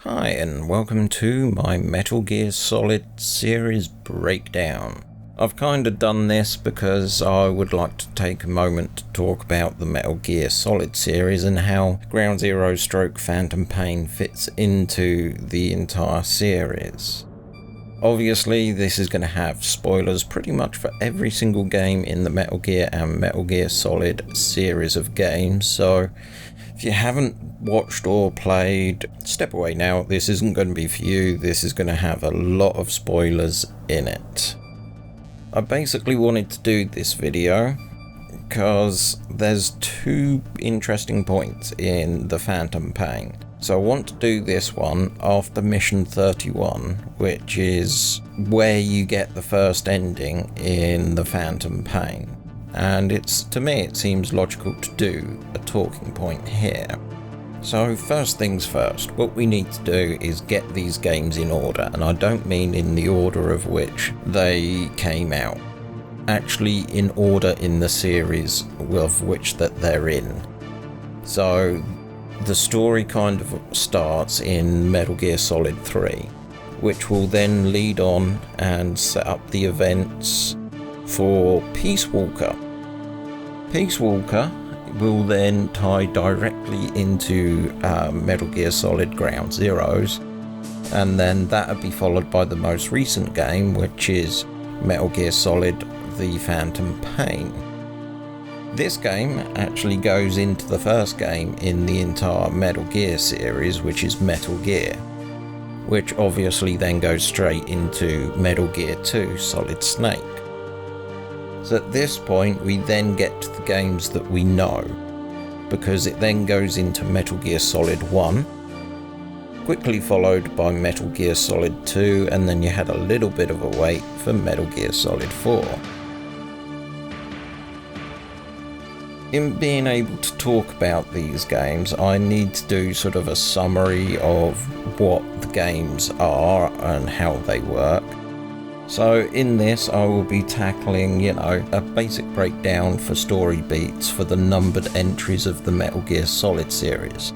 Hi and welcome to my Metal Gear Solid series breakdown. I've kind of done this because I would like to take a moment to talk about the Metal Gear Solid series and how Ground Zero / Phantom Pain fits into the entire series. Obviously this is going to have spoilers pretty much for every single game in the Metal Gear and Metal Gear Solid series of games, so if you haven't watched or played, step away now. This isn't going to be for you. This is going to have a lot of spoilers in it. I basically wanted to do this video because there's two interesting points in the Phantom Pain. So I want to do this one after Mission 31, which is where you get the first ending in the Phantom Pain. And to me it seems logical to do a talking point here. So first things first, what we need to do is get these games in order, and I don't mean in the order of which they came out, actually in order in the series of which that they're in. So the story kind of starts in Metal Gear Solid 3, which will then lead on and set up the events for Peace Walker. Peace Walker will then tie directly into Metal Gear Solid Ground Zeroes, and then that will be followed by the most recent game, which is Metal Gear Solid The Phantom Pain. This game actually goes into the first game in the entire Metal Gear series, which is Metal Gear, which obviously then goes straight into Metal Gear 2 Solid Snake. So at this point we then get to the games that we know, because it then goes into Metal Gear Solid 1, quickly followed by Metal Gear Solid 2, and then you had a little bit of a wait for Metal Gear Solid 4. In being able to talk about these games, I need to do sort of a summary of what the games are and how they work. So in this I will be tackling, a basic breakdown for story beats for the numbered entries of the Metal Gear Solid series.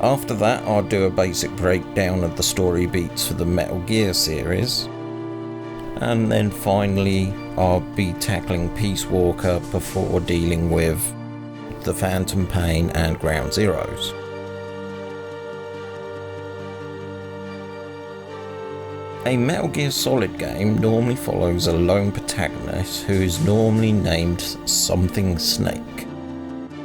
After that I'll do a basic breakdown of the story beats for the Metal Gear series. And then finally I'll be tackling Peace Walker before dealing with the Phantom Pain and Ground Zeroes. A Metal Gear Solid game normally follows a lone protagonist who is normally named something Snake.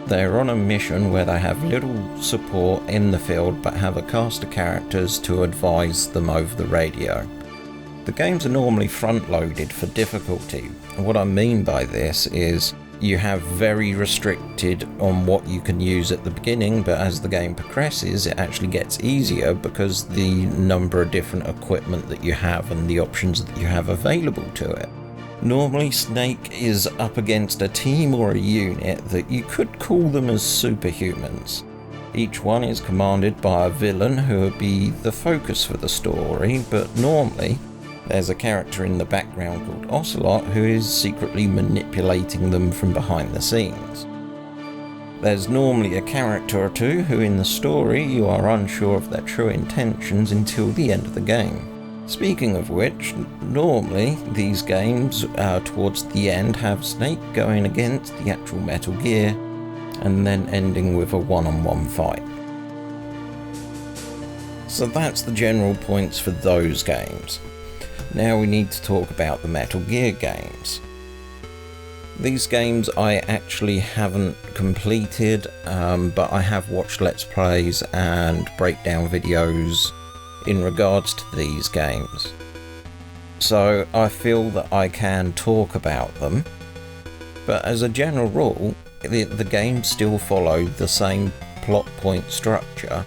They are on a mission where they have little support in the field but have a cast of characters to advise them over the radio. The games are normally front-loaded for difficulty. What I mean by this is you have very restricted on what you can use at the beginning, but as the game progresses it actually gets easier because the number of different equipment that you have and the options that you have available to it. Normally Snake is up against a team or a unit that you could call them as superhumans. Each one is commanded by a villain who would be the focus for the story, but normally there's a character in the background called Ocelot who is secretly manipulating them from behind the scenes. There's normally a character or two who in the story you are unsure of their true intentions until the end of the game. Speaking of which, normally these games towards the end have Snake going against the actual Metal Gear and then ending with a one-on-one fight. So that's the general points for those games. Now we need to talk about the Metal Gear games. These games I actually haven't completed, but I have watched Let's Plays and breakdown videos in regards to these games. So I feel that I can talk about them, but as a general rule, the games still follow the same plot point structure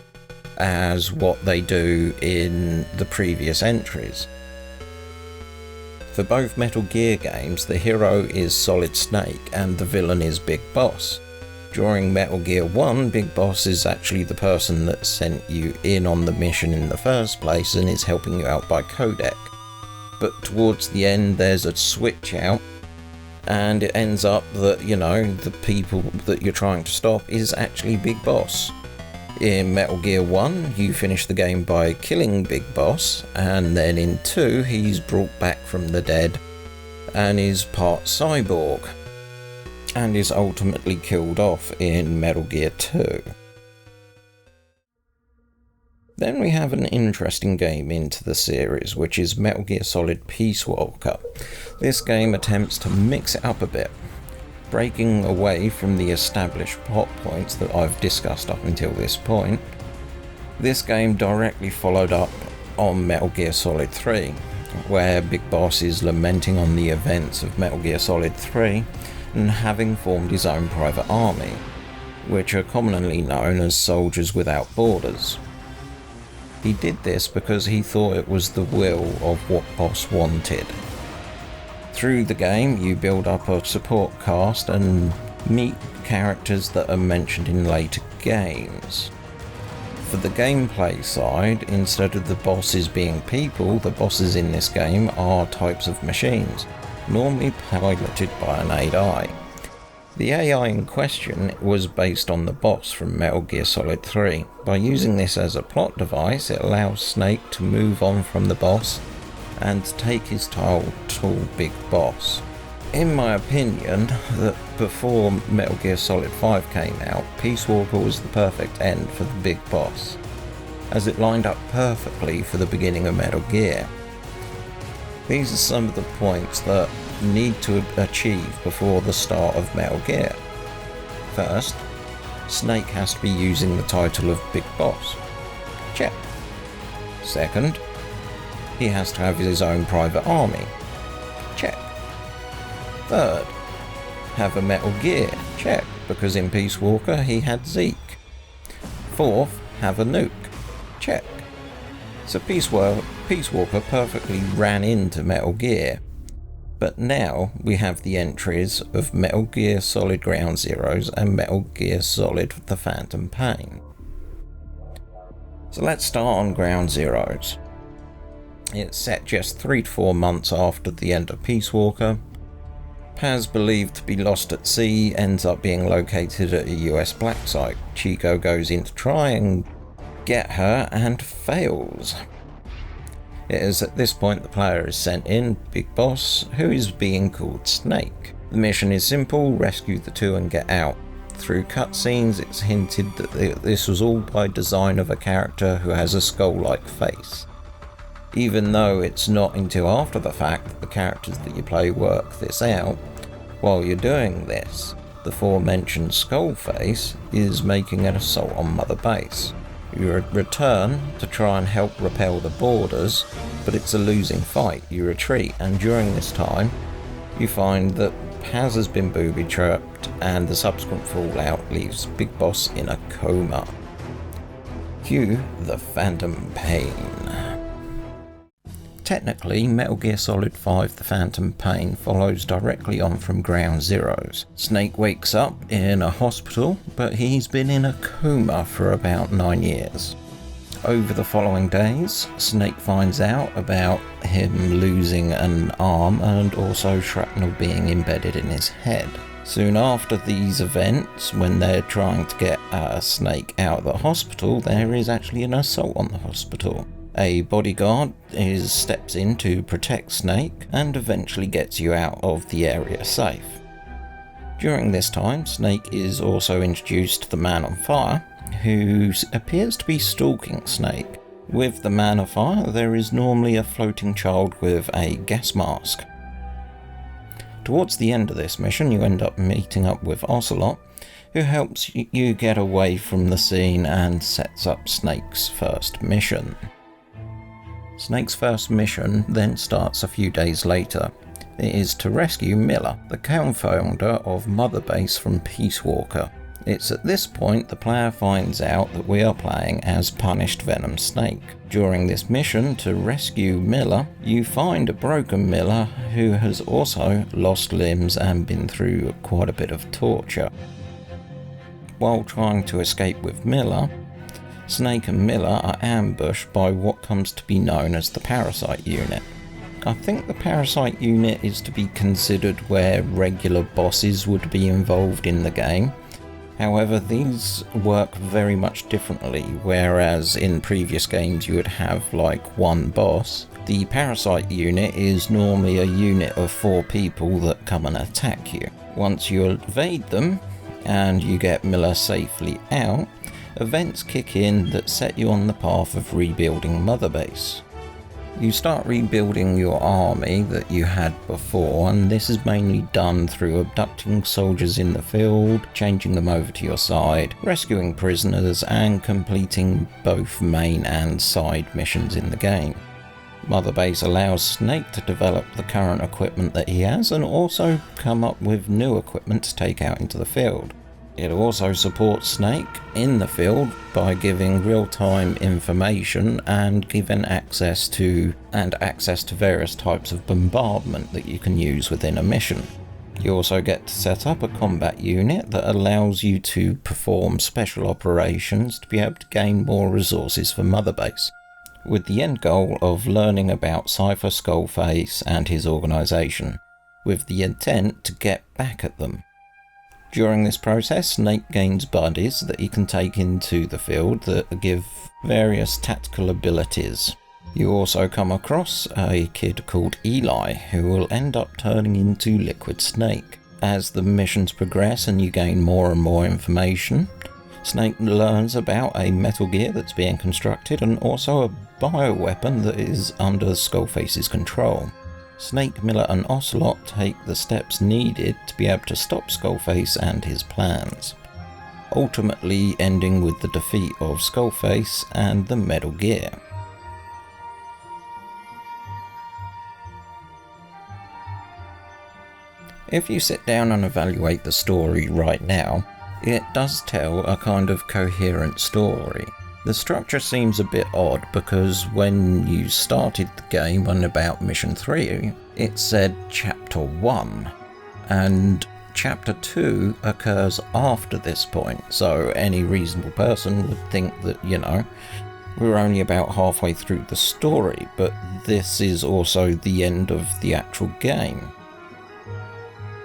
as what they do in the previous entries. For both Metal Gear games, the hero is Solid Snake and the villain is Big Boss. During Metal Gear 1, Big Boss is actually the person that sent you in on the mission in the first place and is helping you out by codec. But towards the end there's a switch out and it ends up that, the people that you're trying to stop is actually Big Boss. In Metal Gear 1, you finish the game by killing Big Boss, and then in 2, he's brought back from the dead and is part cyborg, and is ultimately killed off in Metal Gear 2. Then we have an interesting game into the series, which is Metal Gear Solid Peace Walker. This game attempts to mix it up a bit, breaking away from the established plot points that I've discussed up until this point. This game directly followed up on Metal Gear Solid 3, where Big Boss is lamenting on the events of Metal Gear Solid 3 and having formed his own private army, which are commonly known as Soldiers Without Borders. He did this because he thought it was the will of what Boss wanted. Through the game, you build up a support cast and meet characters that are mentioned in later games. For the gameplay side, instead of the bosses being people, the bosses in this game are types of machines, normally piloted by an AI. The AI in question was based on the boss from Metal Gear Solid 3. By using this as a plot device, it allows Snake to move on from the boss and take his title Big Boss. In my opinion, that before Metal Gear Solid 5 came out, Peace Walker was the perfect end for the Big Boss, as it lined up perfectly for the beginning of Metal Gear. These are some of the points that need to achieve before the start of Metal Gear. First, Snake has to be using the title of Big Boss. Check. Second, he has to have his own private army. Check. Third, have a Metal Gear. Check, because in Peace Walker he had Zeke. Fourth, have a nuke. Check. So Peace Walker perfectly ran into Metal Gear. But now we have the entries of Metal Gear Solid Ground Zeroes and Metal Gear Solid The Phantom Pain. So let's start on Ground Zeroes. It's set just 3 to 4 months after the end of Peace Walker. Paz, believed to be lost at sea, ends up being located at a US black site. Chico goes in to try and get her and fails. It is at this point the player is sent in, Big Boss, who is being called Snake. The mission is simple: rescue the two and get out. Through cutscenes, it's hinted that this was all by design of a character who has a skull-like face. Even though it's not until after the fact that the characters that you play work this out, while you're doing this, the aforementioned skull face is making an assault on Mother Base. You return to try and help repel the boarders, but it's a losing fight. You retreat, and during this time, you find that Paz has been booby-trapped, and the subsequent fallout leaves Big Boss in a coma. Cue the Phantom Pain. Technically, Metal Gear Solid 5 The Phantom Pain follows directly on from Ground Zeroes. Snake wakes up in a hospital, but he's been in a coma for about 9 years. Over the following days, Snake finds out about him losing an arm and also shrapnel being embedded in his head. Soon after these events, when they're trying to get Snake out of the hospital, there is actually an assault on the hospital. A bodyguard steps in to protect Snake and eventually gets you out of the area safe. During this time, Snake is also introduced to the Man on Fire, who appears to be stalking Snake. With the Man on Fire, there is normally a floating child with a gas mask. Towards the end of this mission, you end up meeting up with Ocelot, who helps you get away from the scene and sets up Snake's first mission. Snake's first mission then starts a few days later. It is to rescue Miller, the co-founder of Mother Base from Peace Walker. It's at this point the player finds out that we are playing as Punished Venom Snake. During this mission to rescue Miller, you find a broken Miller who has also lost limbs and been through quite a bit of torture. While trying to escape with Miller, Snake and Miller are ambushed by what comes to be known as the Parasite Unit. I think the Parasite Unit is to be considered where regular bosses would be involved in the game, However, these work very much differently, whereas in previous games you would have like one boss. The Parasite unit is normally a unit of 4 people that come and attack you. Once you evade them, and you get Miller safely out, events kick in that set you on the path of rebuilding Mother Base. You start rebuilding your army that you had before, and this is mainly done through abducting soldiers in the field, changing them over to your side, rescuing prisoners, and completing both main and side missions in the game. Mother Base allows Snake to develop the current equipment that he has and also come up with new equipment to take out into the field. It also supports Snake in the field by giving real-time information and giving access to various types of bombardment that you can use within a mission. You also get to set up a combat unit that allows you to perform special operations to be able to gain more resources for Mother Base, with the end goal of learning about Cypher Skullface and his organisation, with the intent to get back at them. During this process, Snake gains buddies that he can take into the field that give various tactical abilities. You also come across a kid called Eli, who will end up turning into Liquid Snake. As the missions progress and you gain more and more information, Snake learns about a Metal Gear that's being constructed and also a bioweapon that is under Skullface's control. Snake, Miller and Ocelot take the steps needed to be able to stop Skullface and his plans, ultimately ending with the defeat of Skullface and the Metal Gear. If you sit down and evaluate the story right now, it does tell a kind of coherent story. The structure seems a bit odd because when you started the game on about Mission 3, it said Chapter 1, and Chapter 2 occurs after this point, so any reasonable person would think that, we're only about halfway through the story, but this is also the end of the actual game.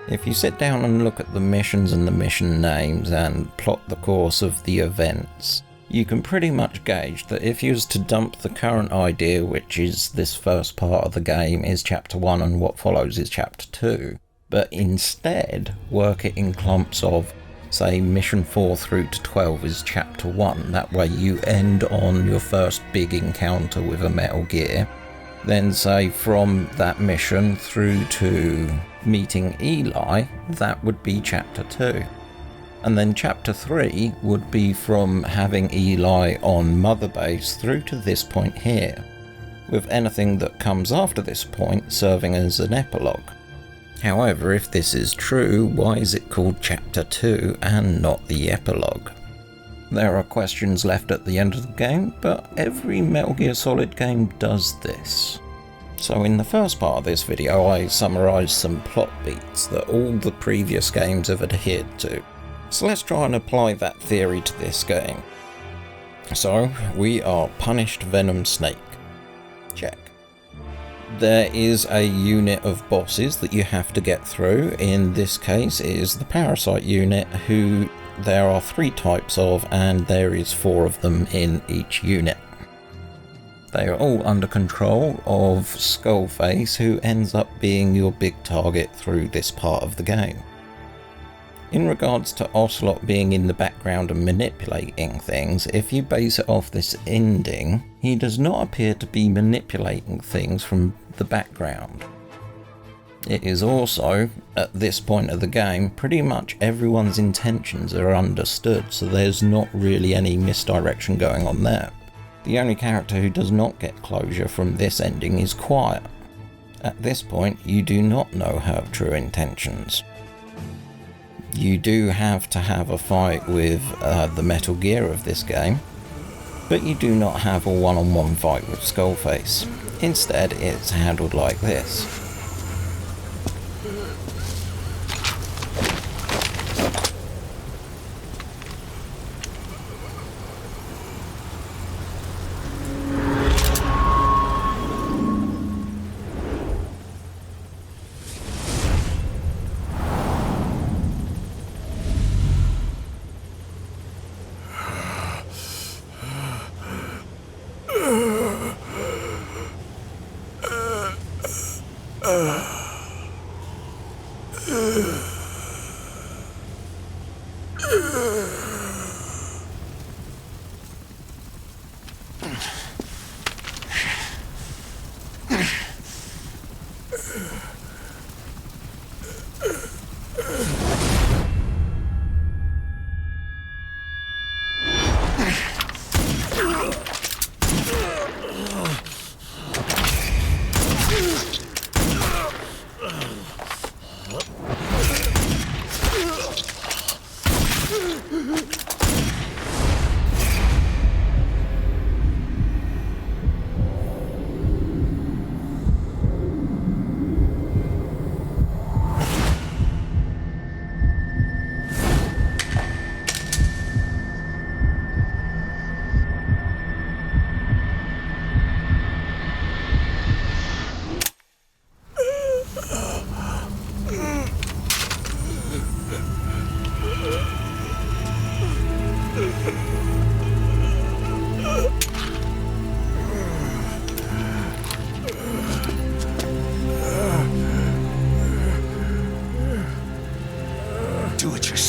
If you sit down and look at the missions and the mission names and plot the course of the events, you can pretty much gauge that if you was to dump the current idea, which is this first part of the game is Chapter 1 and what follows is Chapter 2, but instead work it in clumps of, say, Mission 4 through to 12 is Chapter 1, that way you end on your first big encounter with a Metal Gear, then say from that mission through to meeting Eli, that would be Chapter 2. And then Chapter 3 would be from having Eli on Mother Base through to this point here, with anything that comes after this point serving as an epilogue. However, if this is true, why is it called Chapter 2 and not the epilogue? There are questions left at the end of the game, but every Metal Gear Solid game does this. So in the first part of this video I summarised some plot beats that all the previous games have adhered to. So let's try and apply that theory to this game. So, we are Punished Venom Snake. Check. There is a unit of bosses that you have to get through. In this case it is the Parasite unit, who there are 3 types of, and there is 4 of them in each unit. They are all under control of Skullface, who ends up being your big target through this part of the game. In regards to Ocelot being in the background and manipulating things, if you base it off this ending, he does not appear to be manipulating things from the background. It is also, at this point of the game, pretty much everyone's intentions are understood, so there's not really any misdirection going on there. The only character who does not get closure from this ending is Quiet. At this point, you do not know her true intentions. You do have to have a fight with the Metal Gear of this game, but you do not have a one-on-one fight with Skullface. Instead, it's handled like this.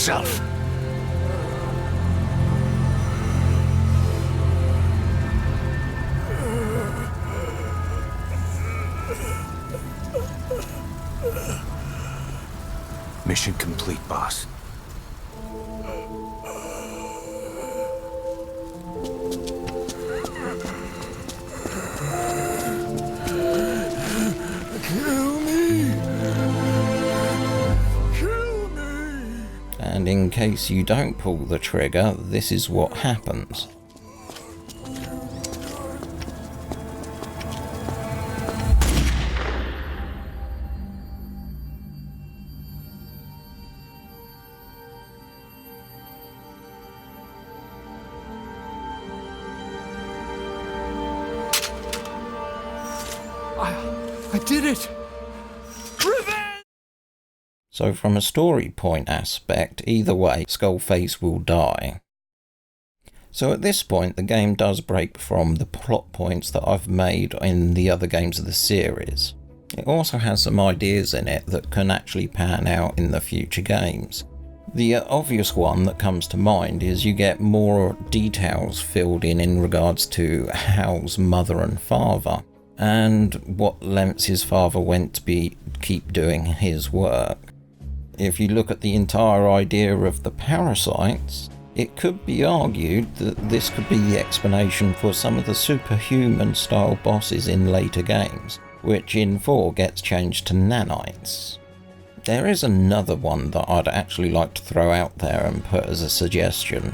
yourself. Mission complete, boss. Kill me! Kill me! And in case you don't pull the trigger, this is what happens. I did it! Revenge! So from a story point aspect, either way, Skullface will die. So at this point, the game does break from the plot points that I've made in the other games of the series. It also has some ideas in it that can actually pan out in the future games. The obvious one that comes to mind is you get more details filled in regards to Hal's mother and father, and what lengths his father went to keep doing his work. If you look at the entire idea of the parasites, it could be argued that this could be the explanation for some of the superhuman style bosses in later games, which in 4 gets changed to nanites. There is another one that I'd actually like to throw out there and put as a suggestion,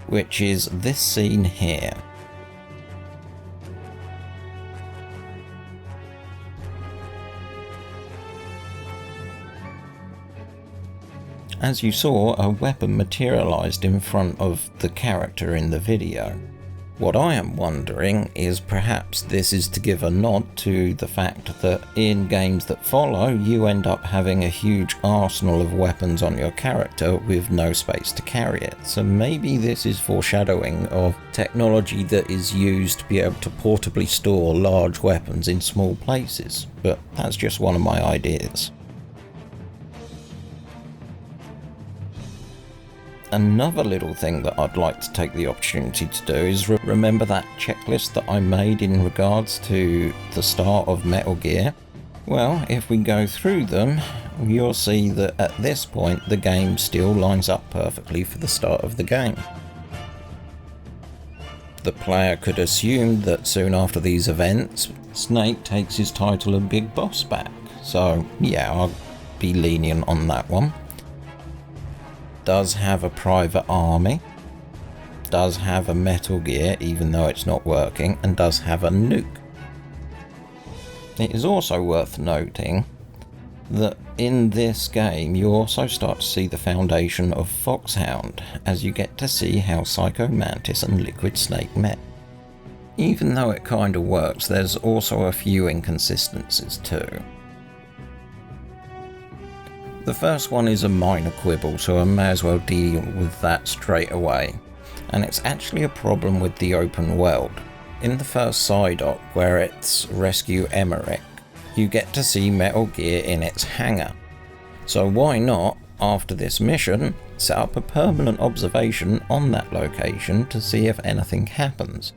which is this scene here. As you saw, a weapon materialised in front of the character in the video. What I am wondering is perhaps this is to give a nod to the fact that in games that follow, you end up having a huge arsenal of weapons on your character with no space to carry it. So maybe this is foreshadowing of technology that is used to be able to portably store large weapons in small places, but that's just one of my ideas. Another little thing that I'd like to take the opportunity to do is remember that checklist that I made in regards to the start of Metal Gear? Well, if we go through them, you'll see that at this point the game still lines up perfectly for the start of the game. The player could assume that soon after these events, Snake takes his title of Big Boss back, so yeah, I'll be lenient on that one. Does have a private army, does have a Metal Gear even though it's not working, and does have a nuke. It is also worth noting that in this game you also start to see the foundation of Foxhound, as you get to see how Psycho Mantis and Liquid Snake met. Even though it kinda works, there's also a few inconsistencies too. The first one is a minor quibble, so I may as well deal with that straight away, and it's actually a problem with the open world. In the first side-op, where it's Rescue Emmerich, you get to see Metal Gear in its hangar. So why not, after this mission, set up a permanent observation on that location to see if anything happens,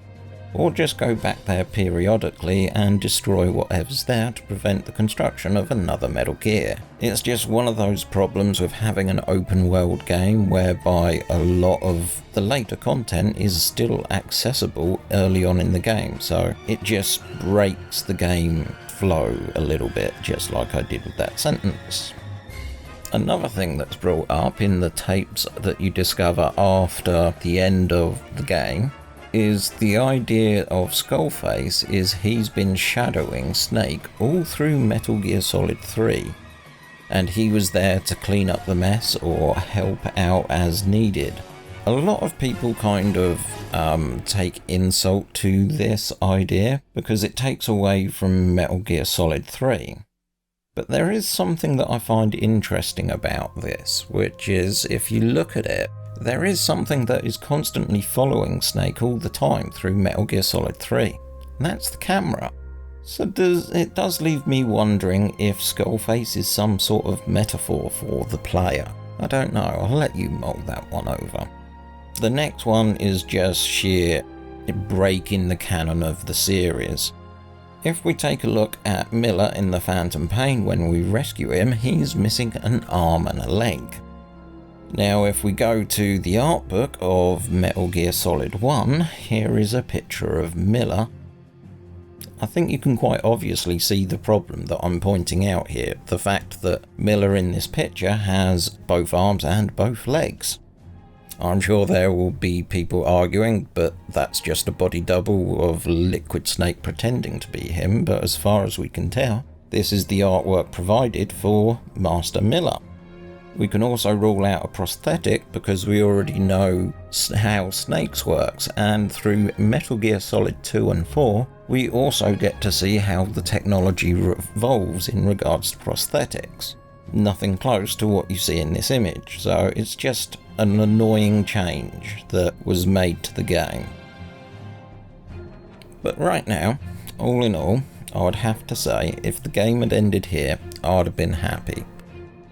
or just go back there periodically and destroy whatever's there to prevent the construction of another Metal Gear. It's just one of those problems with having an open world game whereby a lot of the later content is still accessible early on in the game, so it just breaks the game flow a little bit, just like I did with that sentence. Another thing that's brought up in the tapes that you discover after the end of the game is the idea of Skullface is he's been shadowing Snake all through Metal Gear Solid 3, and he was there to clean up the mess or help out as needed. A lot of people kind of take insult to this idea because it takes away from Metal Gear Solid 3. But there is something that I find interesting about this, which is if you look at it, there is something that is constantly following Snake all the time through Metal Gear Solid 3, and that's the camera. So it does leave me wondering if Skullface is some sort of metaphor for the player. I don't know, I'll let you mull that one over. The next one is just sheer breaking the canon of the series. If we take a look at Miller in The Phantom Pain, when we rescue him, he's missing an arm and a leg. Now if we go to the art book of Metal Gear Solid 1, here is a picture of Miller. I think you can quite obviously see the problem that I'm pointing out here, the fact that Miller in this picture has both arms and both legs. I'm sure there will be people arguing, but that's just a body double of Liquid Snake pretending to be him, but as far as we can tell, this is the artwork provided for Master Miller. We can also rule out a prosthetic because we already know how Snakes works, and through Metal Gear Solid 2 and 4, we also get to see how the technology evolves in regards to prosthetics. Nothing close to what you see in this image, so it's just an annoying change that was made to the game. But right now, all in all, I would have to say if the game had ended here, I'd have been happy.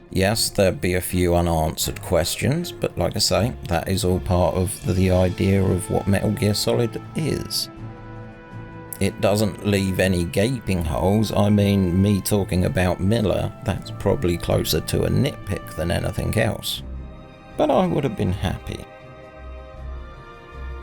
Yes, there'd be a few unanswered questions, but like I say, that is all part of the idea of what Metal Gear Solid is. It doesn't leave any gaping holes. I mean, me talking about Miller, that's probably closer to a nitpick than anything else. But I would have been happy.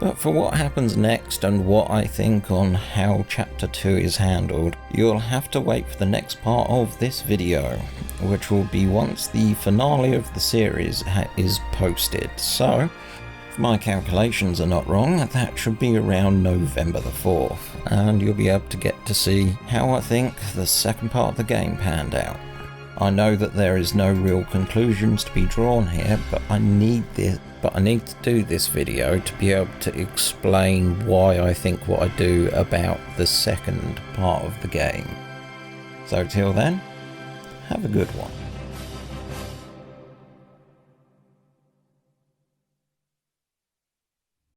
But for what happens next and what I think on how Chapter 2 is handled, you'll have to wait for the next part of this video, which will be once the finale of the series is posted. So, if my calculations are not wrong, that should be around November the 4th, and you'll be able to get to see how I think the second part of the game panned out. I know that there is no real conclusions to be drawn here, but I need to do this video to be able to explain why I think what I do about the second part of the game. So till then, have a good one.